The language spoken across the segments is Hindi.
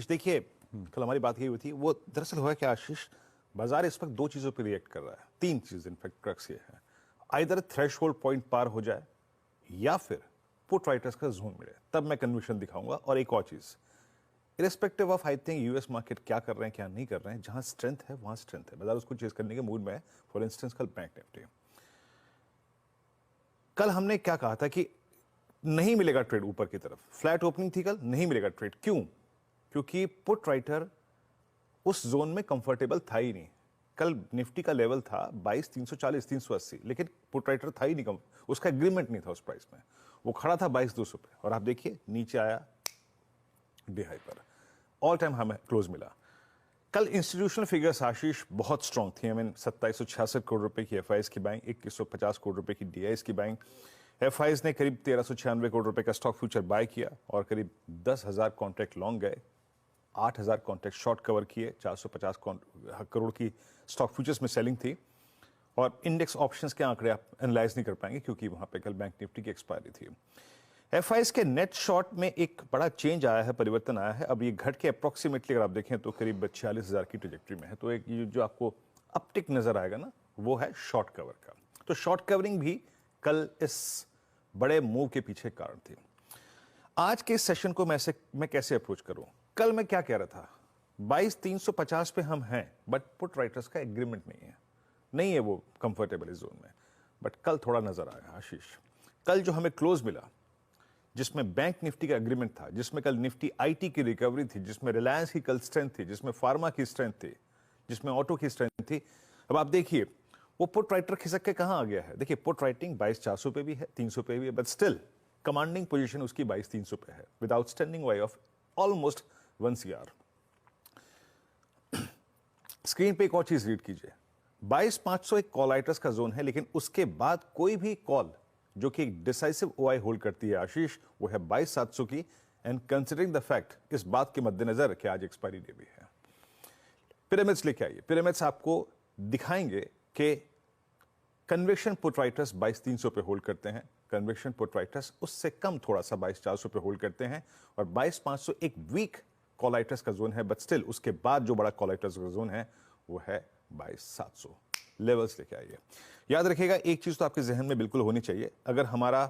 देखिए, कल हमारी बात यही हुई थी, वो दरअसल हुआ क्या आशीष, बाजार इस वक्त दो चीजों पर रिएक्ट कर रहा है, तीन चीज इनफैक्ट क्रक्स ये है। आइदर थ्रेशहोल्ड पॉइंट पार हो जाए या फिर पुट राइटर्स का जोन मिले, तब मैं कन्विक्शन दिखाऊंगा। और एक और चीज, irrespective of I think US market क्या कर रहे हैं क्या नहीं कर रहे हैं, जहां स्ट्रेंथ है वहां स्ट्रेंथ है, बाजार उसको चेज करने के मूड में है। फॉर इंस्टेंस कल बैंक निफ्टी, कल हमने क्या कहा था कि नहीं मिलेगा ट्रेड ऊपर की तरफ, फ्लैट ओपनिंग थी कल, नहीं मिलेगा ट्रेड। क्यों? क्योंकि पुट राइटर उस जोन में कंफर्टेबल था ही नहीं। कल निफ्टी का लेवल था 22,340 380, लेकिन पुट राइटर था ही नहीं, उसका एग्रीमेंट नहीं था उस प्राइस में, वो खड़ा था 22,200 पे। और आप देखिए नीचे आया डे हाई पर, ऑल टाइम हमें क्लोज मिला। कल इंस्टीट्यूशनल फिगर्स आशीष बहुत स्ट्रांग थी। 2766 करोड़ रुपए की एफआईएस की बाइंग, 2150 करोड़ रुपए की डीआईएस की बाइंग। एफआईएस ने करीब 1396 करोड़ रुपए का स्टॉक फ्यूचर बाय किया और करीब 10,000 कॉन्ट्रैक्ट लॉन्ग गए, 8,000 कॉन्ट्रैक्ट शॉर्ट कवर किए, 450 करोड़ की स्टॉक फ्यूचर्स में सेलिंग थी। और इंडेक्स ऑप्शंस के आंकड़े आप एनालाइज नहीं कर पाएंगे क्योंकि वहां पे कल बैंक निफ्टी की एक्सपायरी थी। एफआईएस के नेट शॉर्ट में एक बड़ा चेंज आया है, परिवर्तन आया है। अब ये घट के अप्रोक्सीमेटली अगर आप देखें तो करीब 46,000 की ट्रेजेक्टरी में है। तो एक जो आपको अपटिक नजर आएगा ना, वो है शॉर्ट कवर का। तो शॉर्ट कवरिंग भी कल इस बड़े मूव के पीछे कारण थी। आज के सेशन को मैं कैसे अप्रोच करूं? कल मैं क्या कह रहा था, 22,350 पे हम हैं, बट पुट राइटर्स का एग्रीमेंट नहीं है वो कंफर्टेबल इस जोन में। बट कल थोड़ा नजर आया आशीष, कल जो हमें क्लोज मिला, जिसमें बैंक निफ्टी का एग्रीमेंट था, जिसमें कल निफ्टी आईटी की रिकवरी थी, जिसमें रिलायंस की कल स्ट्रेंथ थी, जिसमें फार्मा की स्ट्रेंथ थी, जिसमें ऑटो की स्ट्रेंथ थी। अब आप देखिए वो पुट राइटर खिसक के कहां आ गया है। देखिए पुट राइटिंग 22,400 पे भी है, 300 पे भी है, बट स्टिल कमांडिंग पोजीशन उसकी 22,300 पे है, with outstanding Y of almost 1 CR। Screen पे एक और चीज रीड कीजिए, 22,500 एक कॉल राइटर्स का जोन है, लेकिन उसके बाद कोई भी कॉल जो कि एक डिसाइसिव ओआई होल्ड करती है आशीष, वो है 22,700 की। एंड कंसिडरिंग द फैक्ट, इस बात के मद्देनजर कि आज एक्सपायरी डे भी है। पिरामिड्स लेके आइए, पिरामिड्स आपको दिखाएंगे कि कन्विक्शन पुट राइटर्स 22,300 पे होल्ड करते हैं, कन्विक्शन पुट राइटर्स उससे कम थोड़ा सा 22,400 पे होल्ड करते हैं, और 22,500 एक वीक कॉल राइटर्स का जोन है। बट स्टिल उसके बाद जो बड़ा कॉल राइटर्स का जोन है वो है 22,700। लेवल्स लेके आइए। याद रखिएगा एक चीज तो आपके जहन में बिल्कुल होनी चाहिए, अगर हमारा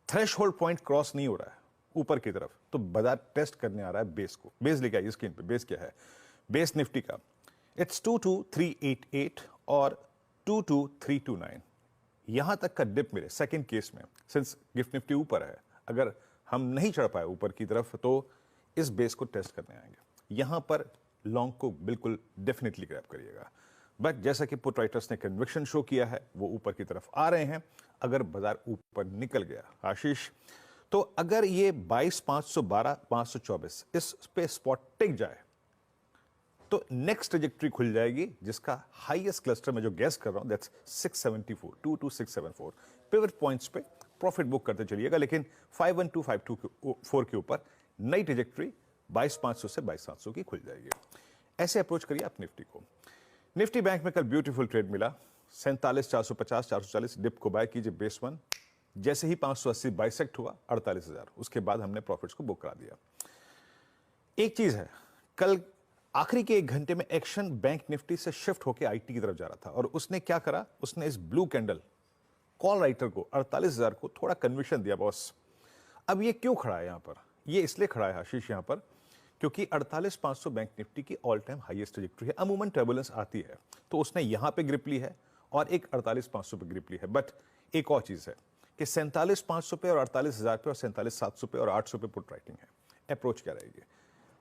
थ्रेशहोल्ड पॉइंट क्रॉस नहीं हो रहा है ऊपर की तरफ, तो बाजार टेस्ट करने आ रहा है बेस को। बेस लेके आइए स्क्रीन पे, बेस क्या है? बेस निफ्टी का इट्स 22,388 और 22,329। यहां तक का डिप मिले सेकंड केस में, सिंस गिफ्ट निफ्टी ऊपर है, अगर हम नहीं चढ़ पाए ऊपर की तरफ तो इस बेस को टेस्ट करने आएंगे। यहां पर लॉन्ग को बिल्कुल डेफिनेटली ग्रैब करिएगा। बट जैसा कि पुट राइटर्स ने कन्विक्शन शो किया है, वो ऊपर की तरफ आ रहे हैं। अगर बाजार ऊपर निकल गया आशीष, तो अगर ये 22,512 524 इस पे स्पॉट टिक जाए तो नेक्स्ट ट्रेजेक्टरी खुल जाएगी, जिसका हाईएस्ट क्लस्टर में जो गैस कर रहा हूं दैट्स 674 22674 पिवट पॉइंट्स पे प्रॉफिट बुक करते चलिएगा। लेकिन 512 के ऊपर नई ट्रेजेक्टरी 22,500 से 22,700 की खुल जाएगी। ऐसे अप्रोच करिए आप निफ्टी को। निफ्टी बैंक में कल ब्यूटीफुल ट्रेड मिला, 47,450 440 डिप को बाय कीजिए बेस वन। जैसे ही 580 बाइसेक्ट हुआ 48,000, उसके बाद हमने प्रॉफिट्स को बुक करा दिया। एक चीज है, कल आखिरी के 1 घंटे में एक्शन बैंक निफ्टी से शिफ्ट होकर आईटी की तरफ जा रहा था, और उसने क्या करा, उसने इस ब्लू कैंडल कॉल राइटर को 48,000 को थोड़ा कन्विक्शन दिया बॉस। अब ये क्यों खड़ा है यहां पर? ये इसलिए खड़ा है आशीष यहां पर क्योंकि 48,500 बैंक निफ्टी की ऑल टाइम हाईएस्ट ट्रेजेक्टरी है। अमूमन टर्बुलेंस आती है तो उसने यहां पे ग्रिप ली है और एक 48,500 पे ग्रिप ली है। बट एक और चीज है कि 47,500 पे और 48,000 पे और 47,700 पे और 800 पे पुट राइटिंग है। अप्रोच क्या रहेगी?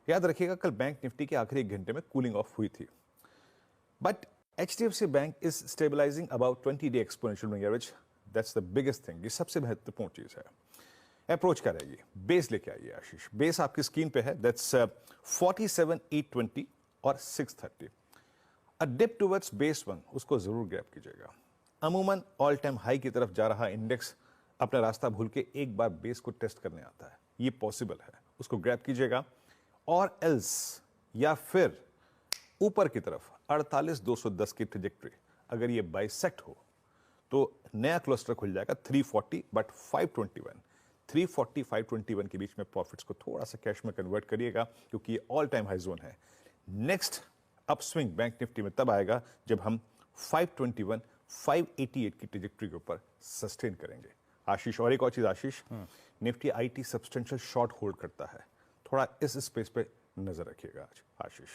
याद रखिएगा कल बैंक निफ्टी के आखिरी 1 घंटे में कूलिंग ऑफ हुई थी, but HDFC bank is stabilising about 20-day exponential moving average. That's the biggest thing, ये सबसे महत्वपूर्ण चीज है। अप्रोच क्या रहेगी? बेस लेके आइए आशीष। बेस आपकी स्क्रीन पे है, दैट्स 47,820 और 630। अ डिप टुवर्ड्स बेस वन, उसको जरूर ग्रैब कीजिएगा। अमूमन ऑल टाइम हाई की तरफ जा रहा इंडेक्स अपना रास्ता भूल के एक बार बेस को टेस्ट करने आता है, ये पॉसिबल है, उसको ग्रैब कीजिएगा। और एल्स या फिर ऊपर की तरफ 48,210 की ट्रेजेक्टरी अगर ये बाइसेक्ट हो तो नया क्लस्टर खुल जाएगा 340, बट 521 340 521 के बीच में प्रॉफिट्स को थोड़ा सा कैश में कन्वर्ट करिएगा, क्योंकि ये ऑल टाइम हाई जोन है। नेक्स्ट अपस्विंग बैंक निफ्टी में तब आएगा जब हम 521 588 की ट्रेजेक्टरी के ऊपर सस्टेन करेंगे। आशीष, और एक और चीज Ashish, Nifty IT substantial short hold करता है, थोड़ा इस स्पेस पे नजर रखिएगा आज आशीष।